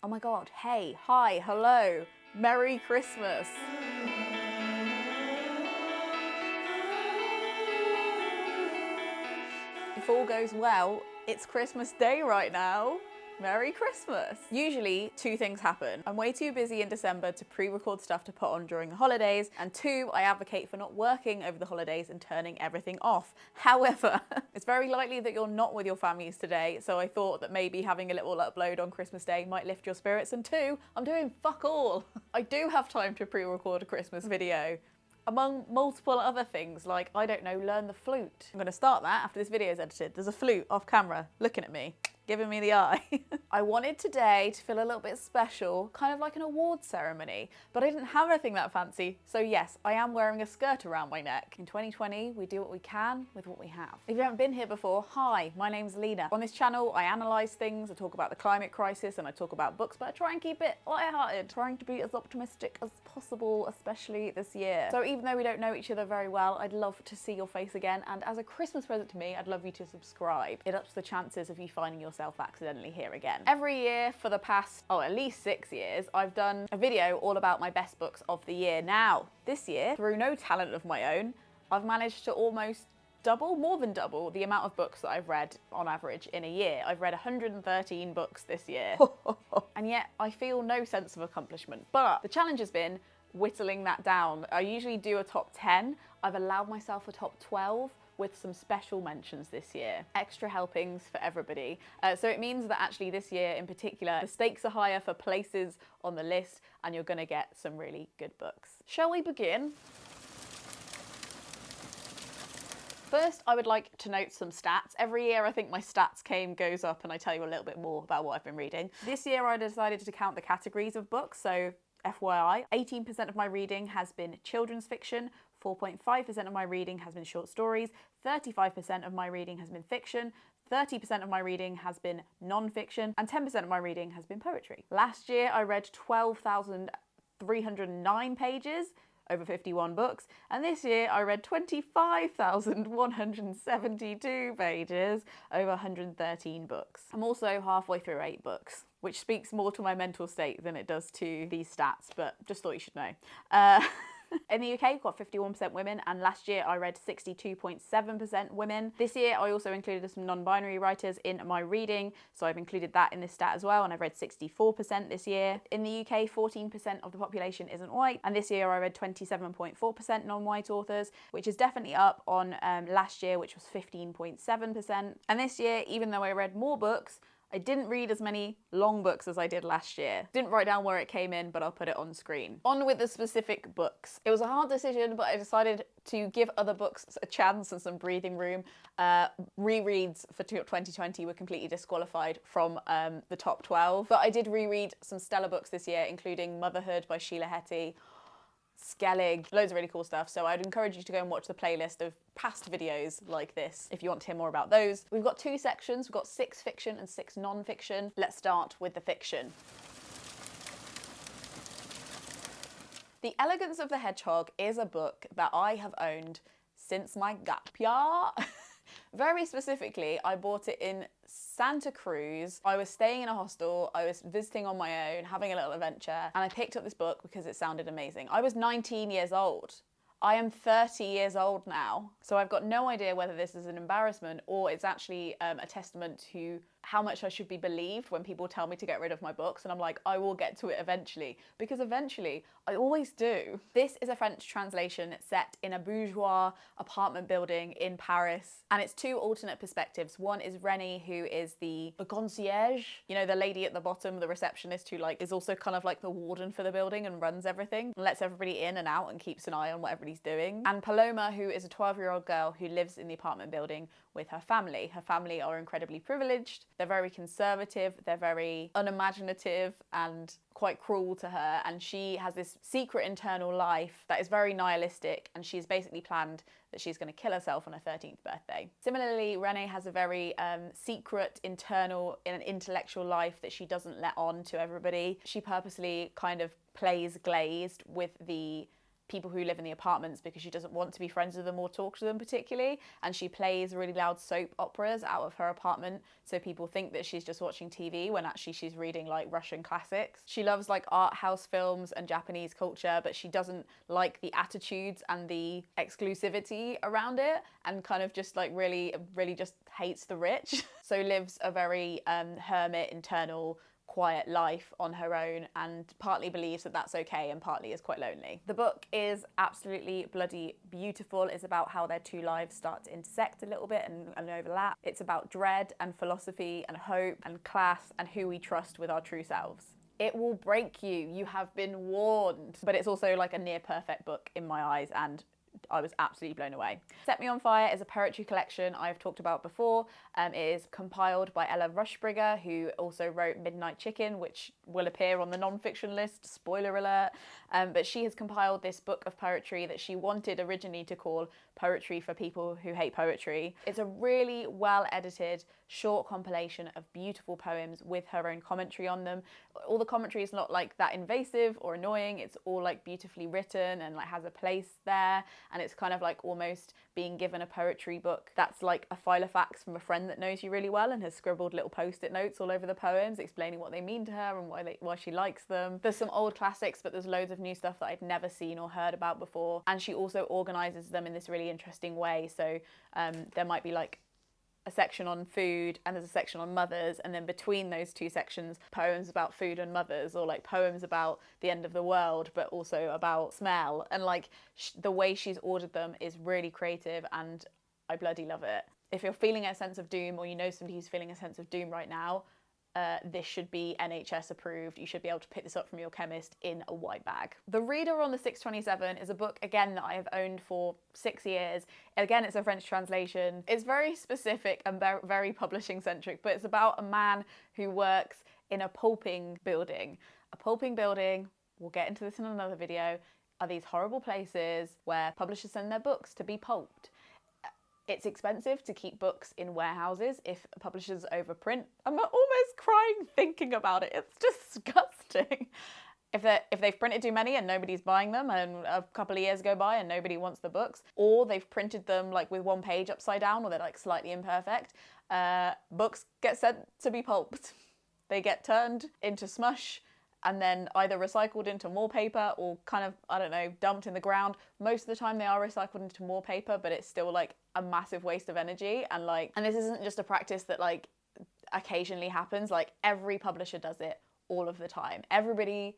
Oh my god, hey, hi, hello, Merry Christmas. If all goes well, it's Christmas Day right now. Merry Christmas! Usually, two things happen. I'm way too busy in December to pre-record stuff to put on during the holidays, and two, I advocate for not working over the holidays and turning everything off. However, it's very likely that you're not with your families today, so I thought that maybe having a little upload on Christmas Day might lift your spirits, and two, I'm doing fuck all. I do have time to pre-record a Christmas video. Among multiple other things, like, I don't know, learn the flute. I'm gonna start that after this video is edited. There's a flute off camera, looking at me, giving me the eye. I wanted today to feel a little bit special, kind of like an award ceremony, but I didn't have anything that fancy, so yes, I am wearing a skirt around my neck. In 2020, we do what we can with what we have. If you haven't been here before, hi, my name's Lena. On this channel, I analyse things, I talk about the climate crisis, and I talk about books, but I try and keep it lighthearted, trying to be as optimistic as possible, especially this year. So even though we don't know each other very well, I'd love to see your face again, and as a Christmas present to me, I'd love you to subscribe. It ups the chances of you finding yourself accidentally here again. Every year for the past, at least 6 years, I've done a video all about my best books of the year. Now, this year, through no talent of my own, I've managed to almost double, more than double, the amount of books that I've read on average in a year. I've read 113 books this year. And yet I feel no sense of accomplishment. But the challenge has been whittling that down. I usually do a top 10. I've allowed myself a top 12 with some special mentions this year. Extra helpings for everybody. So it means that actually this year in particular, the stakes are higher for places on the list and you're gonna get some really good books. Shall we begin? First, I would like to note some stats. Every year, I think my stats goes up and I tell you a little bit more about what I've been reading. This year, I decided to count the categories of books, so FYI, 18% of my reading has been children's fiction, 4.5% of my reading has been short stories, 35% of my reading has been fiction, 30% of my reading has been non-fiction, and 10% of my reading has been poetry. Last year, I read 12,309 pages, over 51 books, and this year I read 25,172 pages, over 113 books. I'm also halfway through 8 books, which speaks more to my mental state than it does to these stats, but just thought you should know. In the UK, we've got 51% women, and last year I read 62.7% women. This year I also included some non-binary writers in my reading, so I've included that in this stat as well, and I've read 64% this year. In the UK, 14% of the population isn't white, and this year I read 27.4% non-white authors, which is definitely up on last year, which was 15.7%. And this year, even though I read more books, I didn't read as many long books as I did last year. Didn't write down where it came in, but I'll put it on screen. On with the specific books. It was a hard decision, but I decided to give other books a chance and some breathing room. Rereads for 2020 were completely disqualified from the top 12, but I did reread some stellar books this year, including Motherhood by Sheila Heti, Skellig, loads of really cool stuff. So I'd encourage you to go and watch the playlist of past videos like this if you want to hear more about those. We've got 2 sections. We've got 6 fiction and 6 non-fiction. Let's start with the fiction. The Elegance of the Hedgehog is a book that I have owned since my gap year. Very specifically, I bought it in Santa Cruz. I was staying in a hostel, I was visiting on my own, having a little adventure, and I picked up this book because it sounded amazing. I was 19 years old. I am 30 years old now, so I've got no idea whether this is an embarrassment or it's actually a testament to how much I should be believed when people tell me to get rid of my books, and I'm like, I will get to it eventually, because eventually I always do. This is a French translation set in a bourgeois apartment building in Paris, and it's 2 alternate perspectives. One is Rennie, who is the concierge, you know, the lady at the bottom, the receptionist, who is also kind of like the warden for the building and runs everything and lets everybody in and out and keeps an eye on what everybody's doing. And Paloma, who is a 12-year-old girl who lives in the apartment building with her family. Her family are incredibly privileged. They're very conservative, they're very unimaginative and quite cruel to her, and she has this secret internal life that is very nihilistic, and she's basically planned that she's going to kill herself on her 13th birthday. Similarly, Renee has a very secret internal and intellectual life that she doesn't let on to everybody. She purposely kind of plays glazed with the people who live in the apartments because she doesn't want to be friends with them or talk to them particularly, and she plays really loud soap operas out of her apartment so people think that she's just watching TV when actually she's reading like Russian classics. She loves like art house films and Japanese culture, but she doesn't like the attitudes and the exclusivity around it, and kind of just like really just hates the rich. So lives a very hermit, internal, quiet life on her own, and partly believes that that's okay and partly is quite lonely. The book is absolutely bloody beautiful. It's about how their two lives start to intersect a little bit and overlap. It's about dread and philosophy and hope and class and who we trust with our true selves. It will break you. You have been warned. But it's also like a near perfect book in my eyes, and I was absolutely blown away. Set Me on Fire is a poetry collection I've talked about before. It is compiled by Ella Rushbringer, who also wrote Midnight Chicken, which will appear on the non-fiction list, spoiler alert. But she has compiled this book of poetry that she wanted originally to call Poetry for People Who Hate Poetry. It's a really well edited, short compilation of beautiful poems with her own commentary on them. All the commentary is not like that invasive or annoying. It's all like beautifully written and like has a place there. And it's kind of like almost being given a poetry book that's like a file of facts from a friend that knows you really well and has scribbled little post-it notes all over the poems explaining what they mean to her and why she likes them. There's some old classics, but there's loads of new stuff that I'd never seen or heard about before. And she also organises them in this really interesting way. So there might be like a section on food and there's a section on mothers, and then between those two sections, poems about food and mothers, or like poems about the end of the world but also about smell. And like the way she's ordered them is really creative, and I bloody love it. If you're feeling a sense of doom, or you know somebody who's feeling a sense of doom right now, this should be NHS approved. You should be able to pick this up from your chemist in a white bag. The Reader on the 627 is a book, again, that I have owned for 6 years. Again, it's a French translation. It's very specific and very publishing centric, but it's about a man who works in a pulping building. A pulping building, we'll get into this in another video, are these horrible places where publishers send their books to be pulped. It's expensive to keep books in warehouses if publishers overprint. I'm almost crying thinking about it. It's disgusting. If they've printed too many and nobody's buying them, and a couple of years go by and nobody wants the books, or they've printed them like with one page upside down, or they're like slightly imperfect, books get sent to be pulped. They get turned into smush and then either recycled into more paper or kind of, I don't know, dumped in the ground. Most of the time they are recycled into more paper, but it's still like a massive waste of energy. And this isn't just a practice that like occasionally happens. Like every publisher does it all of the time. Everybody,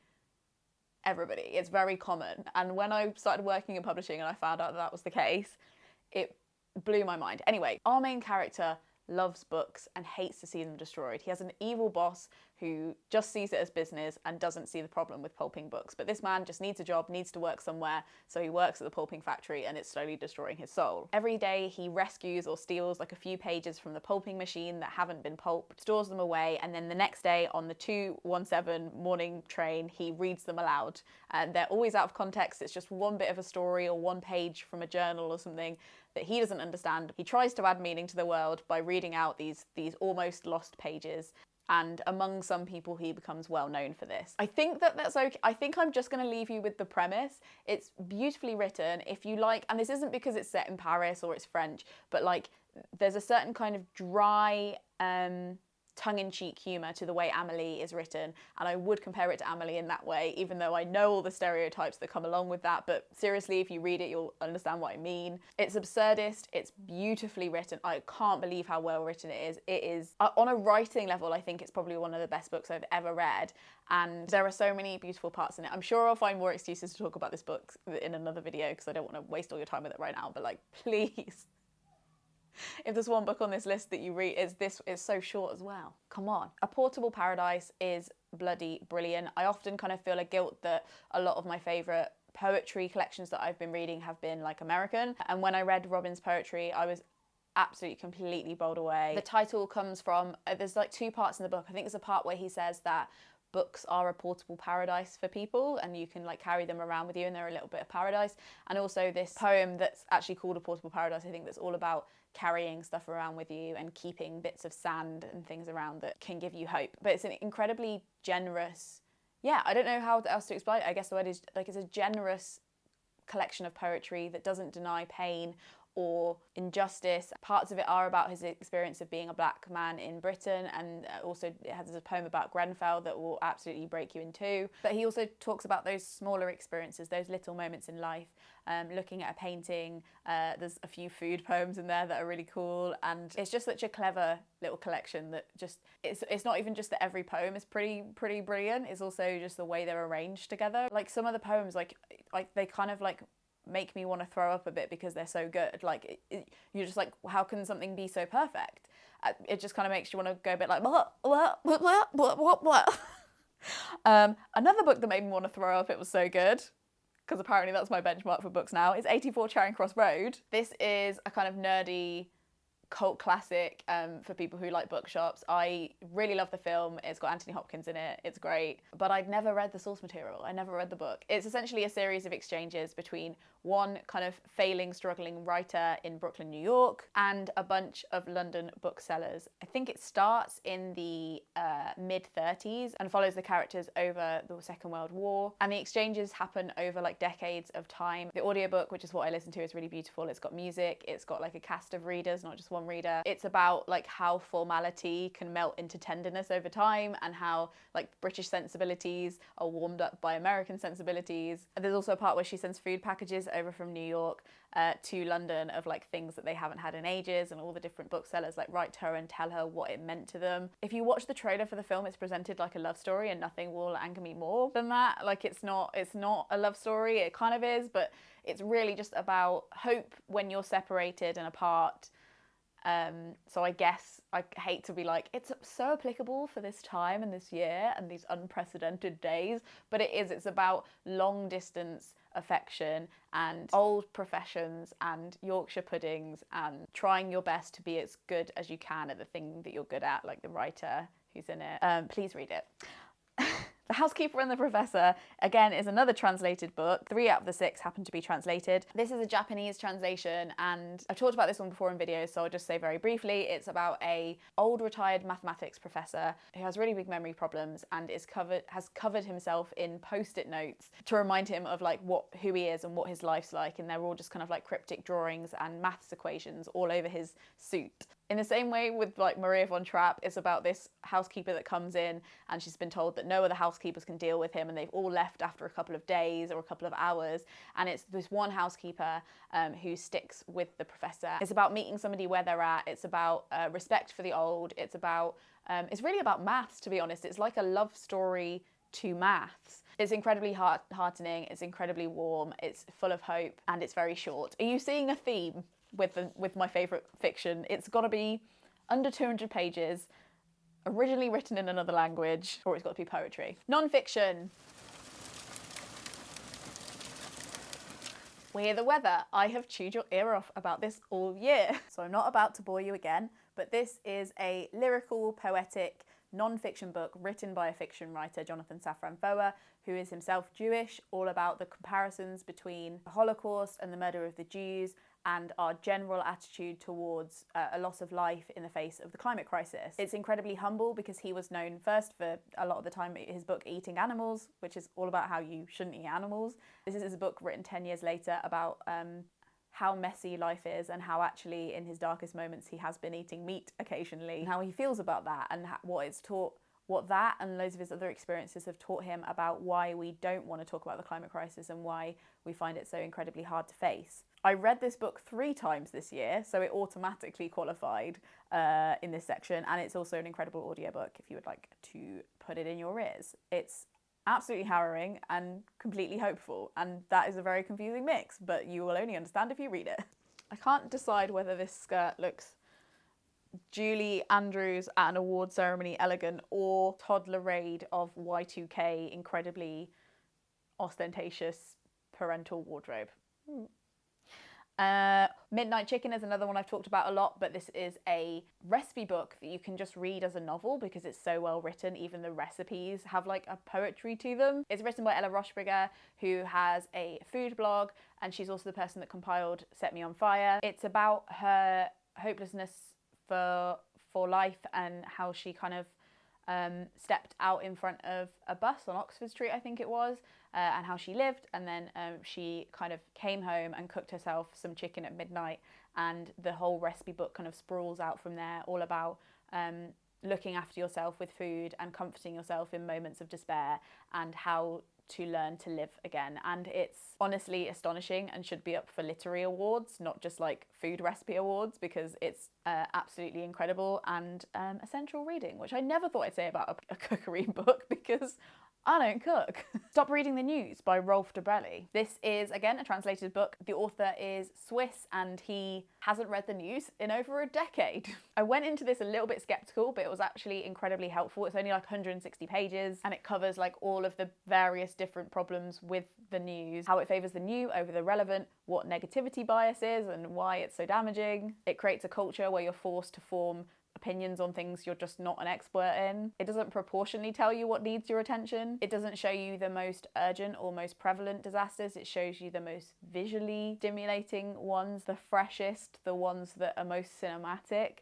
it's very common. And when I started working in publishing and I found out that was the case, it blew my mind. Anyway, our main character loves books and hates to see them destroyed. He has an evil boss who just sees it as business and doesn't see the problem with pulping books. But this man just needs a job, needs to work somewhere, so he works at the pulping factory and it's slowly destroying his soul. Every day he rescues or steals like a few pages from the pulping machine that haven't been pulped, stores them away, and then the next day on the 217 morning train, he reads them aloud. And they're always out of context. It's just one bit of a story or one page from a journal or something that he doesn't understand. He tries to add meaning to the world by reading out these almost lost pages. And among some people, he becomes well known for this. I think that's okay. I think I'm just going to leave you with the premise. It's beautifully written. If you like, and this isn't because it's set in Paris or it's French, but like there's a certain kind of dry, tongue-in-cheek humour to the way Amélie is written, and I would compare it to Amélie in that way, even though I know all the stereotypes that come along with that. But seriously, if you read it, you'll understand what I mean. It's absurdist, it's beautifully written. I can't believe how well written it is. It is, on a writing level, I think it's probably one of the best books I've ever read, and there are so many beautiful parts in it. I'm sure I'll find more excuses to talk about this book in another video because I don't want to waste all your time with it right now, but like, please. If there's one book on this list that you read, it's so short as well. Come on. A Portable Paradise is bloody brilliant. I often kind of feel a guilt that a lot of my favourite poetry collections that I've been reading have been like American. And when I read Robin's poetry, I was absolutely completely bowled away. The title comes from, there's like two parts in the book. I think there's a part where he says that books are a portable paradise for people and you can like carry them around with you and they're a little bit of paradise. And also this poem that's actually called A Portable Paradise, I think, that's all about carrying stuff around with you and keeping bits of sand and things around that can give you hope. But it's an incredibly generous, I don't know how else to explain it. I guess the word is like, it's a generous collection of poetry that doesn't deny pain or injustice. Parts of it are about his experience of being a black man in Britain, and also it has a poem about Grenfell that will absolutely break you in two. But he also talks about those smaller experiences, those little moments in life, looking at a painting. There's a few food poems in there that are really cool, and it's just such a clever little collection that just, it's not even just that every poem is pretty brilliant, it's also just the way they're arranged together. Like some of the poems, like they kind of like make me want to throw up a bit because they're so good. Like you're just like, how can something be so perfect? It just kind of makes you want to go a bit like blah, blah, blah, blah, blah, blah. Another book that made me want to throw up, it was so good, because apparently that's my benchmark for books now, is 84 Charing Cross Road. This is a kind of nerdy cult classic for people who like bookshops. I really love the film. It's got Anthony Hopkins in it. It's great. But I'd never read the source material. I never read the book. It's essentially a series of exchanges between one kind of failing, struggling writer in Brooklyn, New York, and a bunch of London booksellers. I think it starts in the mid-30s and follows the characters over the Second World War. And the exchanges happen over like decades of time. The audiobook, which is what I listen to, is really beautiful. It's got music. It's got like a cast of readers, not just one reader. It's about like how formality can melt into tenderness over time, and how like British sensibilities are warmed up by American sensibilities. And there's also a part where she sends food packages over from New York to London of like things that they haven't had in ages, and all the different booksellers like write to her and tell her what it meant to them. If you watch the trailer for the film, it's presented like a love story, and nothing will anger me more than that. Like it's not a love story. It kind of is, but it's really just about hope when you're separated and apart. So I guess I hate to be like, it's so applicable for this time and this year and these unprecedented days, but it is. It's about long distance affection and old professions and Yorkshire puddings and trying your best to be as good as you can at the thing that you're good at, like the writer who's in it. Please read it. The Housekeeper and the Professor, again, is another translated book. 3 out of the 6 happen to be translated. This is a Japanese translation, and I've talked about this one before in videos, so I'll just say very briefly. It's about a old retired mathematics professor who has really big memory problems and has covered himself in post-it notes to remind him of like who he is and what his life's like, and they're all just kind of like cryptic drawings and maths equations all over his suit. In the same way with like Maria von Trapp, it's about this housekeeper that comes in and she's been told that no other housekeepers can deal with him, and they've all left after a couple of days or a couple of hours, and it's this one housekeeper who sticks with the professor. It's about meeting somebody where they're at. It's about respect for the old. It's about it's really about maths, to be honest. It's like a love story to maths. It's incredibly heartening, it's incredibly warm, it's full of hope, and it's very short. Are you seeing a theme with my favourite fiction? It's got to be under 200 pages, originally written in another language, or it's got to be poetry. Non-fiction. We're the Weather. I have chewed your ear off about this all year, so I'm not about to bore you again, but this is a lyrical, poetic, non-fiction book written by a fiction writer, Jonathan Safran Foer, who is himself Jewish, all about the comparisons between the Holocaust and the murder of the Jews, and our general attitude towards a loss of life in the face of the climate crisis. It's incredibly humble because he was known first for a lot of the time his book Eating Animals, which is all about how you shouldn't eat animals. This is a book written 10 years later about how messy life is, and how actually in his darkest moments he has been eating meat occasionally, and how he feels about that, and what that and loads of his other experiences have taught him about why we don't want to talk about the climate crisis and why we find it so incredibly hard to face. I read this book 3 times this year, so it automatically qualified in this section, and it's also an incredible audiobook if you would like to put it in your ears. It's absolutely harrowing and completely hopeful, and that is a very confusing mix, but you will only understand if you read it. I can't decide whether this skirt looks Julie Andrews at an award ceremony elegant, or toddler raid of Y2K incredibly ostentatious parental wardrobe. Midnight Chicken is another one I've talked about a lot, but this is a recipe book that you can just read as a novel because it's so well written. Even the recipes have like a poetry to them. It's written by Ella Rochbrigger, who has a food blog, and she's also the person that compiled Set Me on Fire. It's about her hopelessness for life and how she kind of stepped out in front of a bus on Oxford Street, I think it was, and how she lived. And then she kind of came home and cooked herself some chicken at midnight. And the whole recipe book kind of sprawls out from there, all about looking after yourself with food and comforting yourself in moments of despair, and how to learn to live again. And it's honestly astonishing and should be up for literary awards, not just like food recipe awards, because it's absolutely incredible and essential reading, which I never thought I'd say about a cookery book, because I don't cook. Stop Reading the News by Rolf Dobrelli. This is, again, a translated book. The author is Swiss and he hasn't read the news in over a decade. I went into this a little bit skeptical, but it was actually incredibly helpful. It's only like 160 pages and it covers like all of the various different problems with the news, how it favours the new over the relevant, what negativity bias is and why it's so damaging. It creates a culture where you're forced to form opinions on things you're just not an expert in. It doesn't proportionally tell you what needs your attention. It doesn't show you the most urgent or most prevalent disasters. It shows you the most visually stimulating ones, the freshest, the ones that are most cinematic.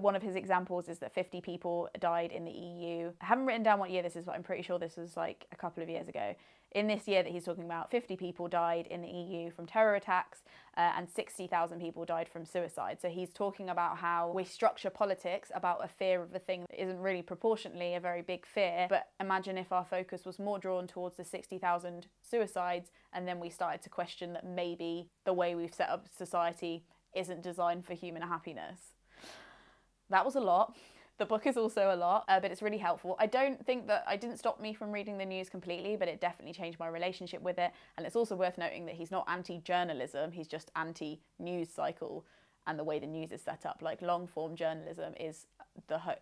One of his examples is that 50 people died in the EU. I haven't written down what year this is, but I'm pretty sure this was like a couple of years ago. In this year that he's talking about, 50 people died in the EU from terror attacks and 60,000 people died from suicide. So he's talking about how we structure politics about a fear of a thing that isn't really proportionately a very big fear. But imagine if our focus was more drawn towards the 60,000 suicides, and then we started to question that maybe the way we've set up society isn't designed for human happiness. That was a lot. The book is also a lot, but it's really helpful. I don't think that it didn't stop me from reading the news completely, but it definitely changed my relationship with it. And it's also worth noting that he's not anti-journalism, he's just anti-news cycle and the way the news is set up. Like long-form journalism is the hope.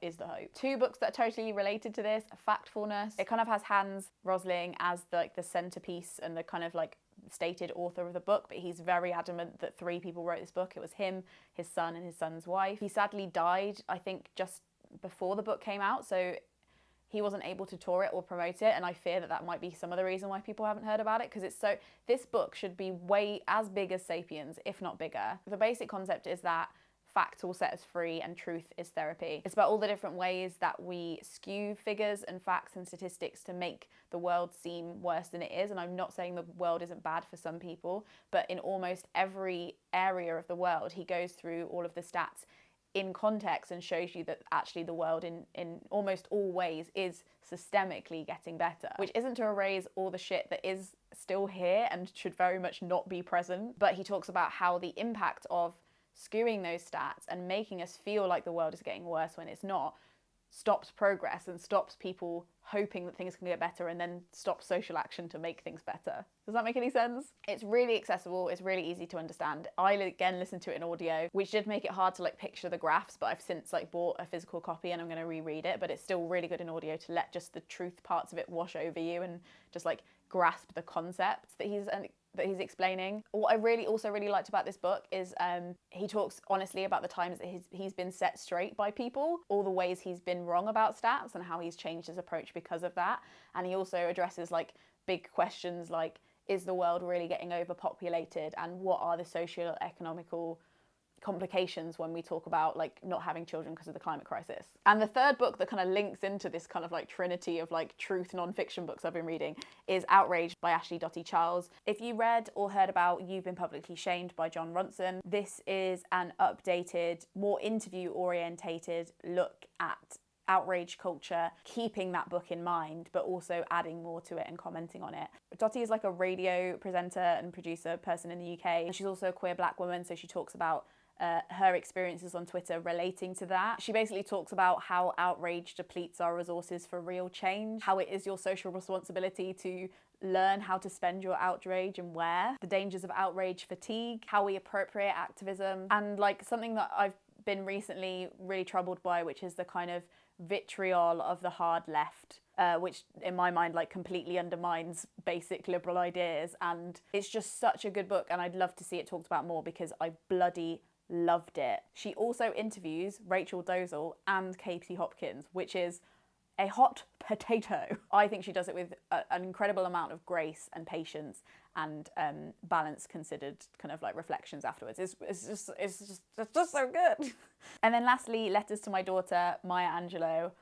Two books that are totally related to this, Factfullness. It kind of has Hans Rosling as the centerpiece and the kind of like stated author of the book, but he's very adamant that 3 people wrote this book. It was him, his son, and his son's wife. He sadly died, I think, just before the book came out, so he wasn't able to tour it or promote it, and I fear that that might be some of the reason why people haven't heard about it, because this book should be way as big as Sapiens, if not bigger. The basic concept is that facts will set us free and truth is therapy. It's about all the different ways that we skew figures and facts and statistics to make the world seem worse than it is. And I'm not saying the world isn't bad for some people, but in almost every area of the world, he goes through all of the stats in context and shows you that actually the world in almost all ways is systemically getting better, which isn't to erase all the shit that is still here and should very much not be present. But he talks about how the impact of skewing those stats and making us feel like the world is getting worse when it's not stops progress and stops people hoping that things can get better, and then stops social action to make things better. Does that make any sense? It's really accessible, it's really easy to understand. I again listened to it in audio, which did make it hard to like picture the graphs, but I've since like bought a physical copy and I'm going to reread it, but it's still really good in audio to let just the truth parts of it wash over you and just like grasp the concepts that he's explaining. What I also really liked about this book is he talks honestly about the times that he's been set straight by people, all the ways he's been wrong about stats and how he's changed his approach because of that. And he also addresses like big questions like, is the world really getting overpopulated, and what are the socio-economical complications when we talk about like not having children because of the climate crisis. And the third book that kind of links into this kind of like trinity of like truth non-fiction books I've been reading is Outrage by Ashley Dottie Charles. If you read or heard about You've Been Publicly Shamed by Jon Ronson, this is an updated, more interview orientated look at outrage culture, keeping that book in mind, but also adding more to it and commenting on it. Dottie is like a radio presenter and producer person in the UK. And she's also a queer black woman, so she talks about her experiences on Twitter relating to that. She basically talks about how outrage depletes our resources for real change, how it is your social responsibility to learn how to spend your outrage and where, the dangers of outrage fatigue, how we appropriate activism, and like something that I've been recently really troubled by, which is the kind of vitriol of the hard left, which in my mind like completely undermines basic liberal ideas. And it's just such a good book, and I'd love to see it talked about more because I bloody loved it. She also interviews Rachel Dolezal and Katie Hopkins, which is a hot potato. I think she does it with an incredible amount of grace and patience and balance considered kind of like reflections afterwards. It's just so good. And then lastly, Letters to My Daughter, Maya Angelou.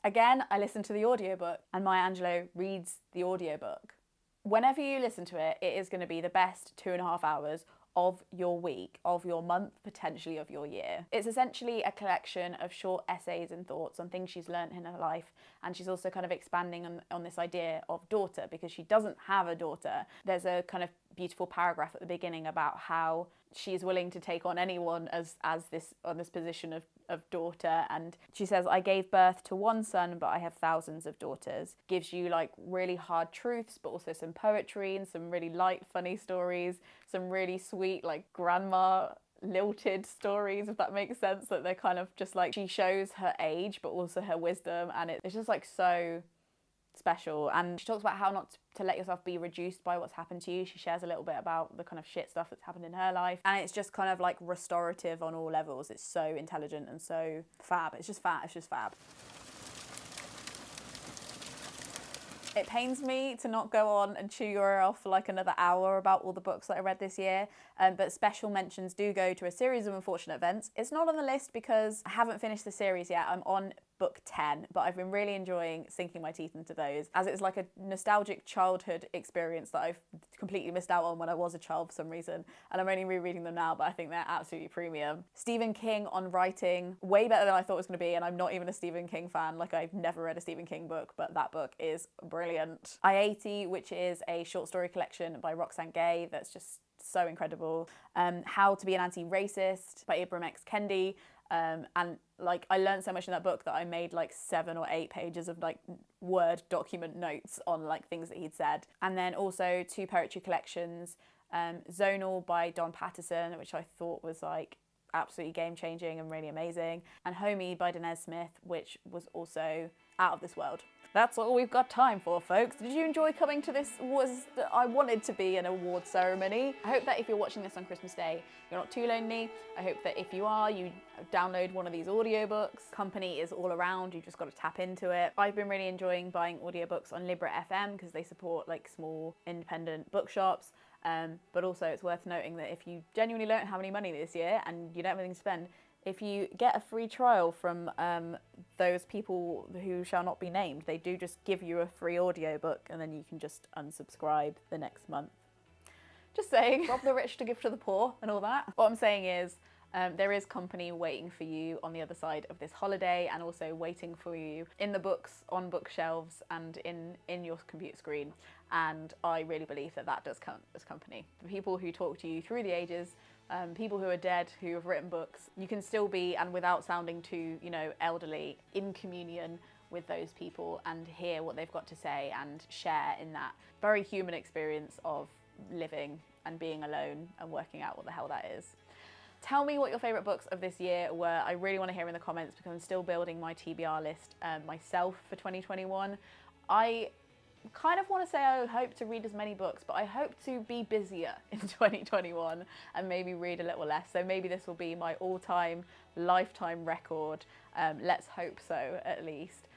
Again, I listened to the audiobook and Maya Angelou reads the audiobook. Whenever you listen to it, it is going to be the best 2.5 hours of your week, of your month, potentially of your year. It's essentially a collection of short essays and thoughts on things she's learned in her life, and she's also kind of expanding on this idea of daughter, because she doesn't have a daughter. There's a kind of beautiful paragraph at the beginning about how she's willing to take on anyone as this position of daughter, and she says, I gave birth to one son, but I have thousands of daughters. Gives you like really hard truths, but also some poetry and some really light, funny stories, some really sweet like grandma lilted stories, if that makes sense, that they're kind of just like, she shows her age but also her wisdom, and it's just like so special. And she talks about how not to let yourself be reduced by what's happened to you. She shares a little bit about the kind of shit stuff that's happened in her life, and it's just kind of like restorative on all levels. It's so intelligent and so fab. It's just fab. It pains me to not go on and chew your ear off for like another hour about all the books that I read this year, but special mentions do go to a series of unfortunate events. It's not on the list because I haven't finished the series yet. I'm on book 10, but I've been really enjoying sinking my teeth into those, as it's like a nostalgic childhood experience that I've completely missed out on when I was a child for some reason, and I'm only rereading them now, but I think they're absolutely premium. Stephen King on writing, way better than I thought it was going to be, and I'm not even a Stephen King fan. Like, I've never read a Stephen King book, but that book is brilliant. I-80, which is a short story collection by Roxane Gay that's just so incredible. How to be an Anti-Racist by Ibram X. Kendi. And like, I learned so much in that book that I made like 7 or 8 pages of like Word document notes on like things that he'd said. And then also 2 poetry collections, Zonal by Don Patterson, which I thought was like absolutely game-changing and really amazing, and Homie by Danez Smith, which was also out of this world. That's all we've got time for, folks. Did you enjoy coming to this? I wanted to be an award ceremony. I hope that if you're watching this on Christmas Day, you're not too lonely. I hope that if you are, you download one of these audiobooks. Company is all around, you just got to tap into it. I've been really enjoying buying audiobooks on Libra FM because they support like small independent bookshops. But also it's worth noting that if you genuinely don't have any money this year and you don't have anything to spend, if you get a free trial from those people who shall not be named, they do just give you a free audiobook, and then you can just unsubscribe the next month. Just saying, rob the rich to give to the poor and all that. What I'm saying is there is company waiting for you on the other side of this holiday, and also waiting for you in the books, on bookshelves, and in your computer screen. And I really believe that that does count as company. The people who talk to you through the ages, people who are dead, who have written books, you can still be, and without sounding too, you know, elderly, in communion with those people and hear what they've got to say and share in that very human experience of living and being alone and working out what the hell that is. Tell me what your favourite books of this year were. I really want to hear in the comments, because I'm still building my TBR list myself for 2021. I kind of want to say I hope to read as many books, but I hope to be busier in 2021 and maybe read a little less. So maybe this will be my all-time lifetime record. Let's hope so, at least.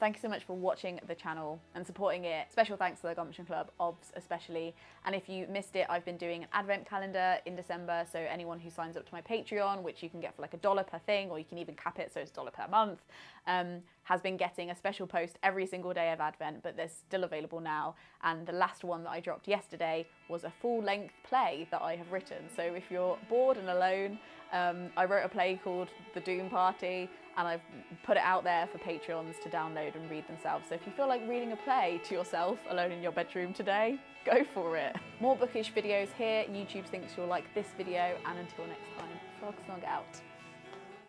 Thank you so much for watching the channel and supporting it. Special thanks to the Gumption Club, OBS especially. And if you missed it, I've been doing an advent calendar in December. So anyone who signs up to my Patreon, which you can get for like $1 per thing, or you can even cap it so it's $1 per month, has been getting a special post every single day of Advent, but they're still available now. And the last one that I dropped yesterday was a full-length play that I have written. So if you're bored and alone, I wrote a play called The Doom Party, and I've put it out there for Patreons to download and read themselves. So if you feel like reading a play to yourself alone in your bedroom today, go for it. More bookish videos here. YouTube thinks you'll like this video, and until next time, frog snog out.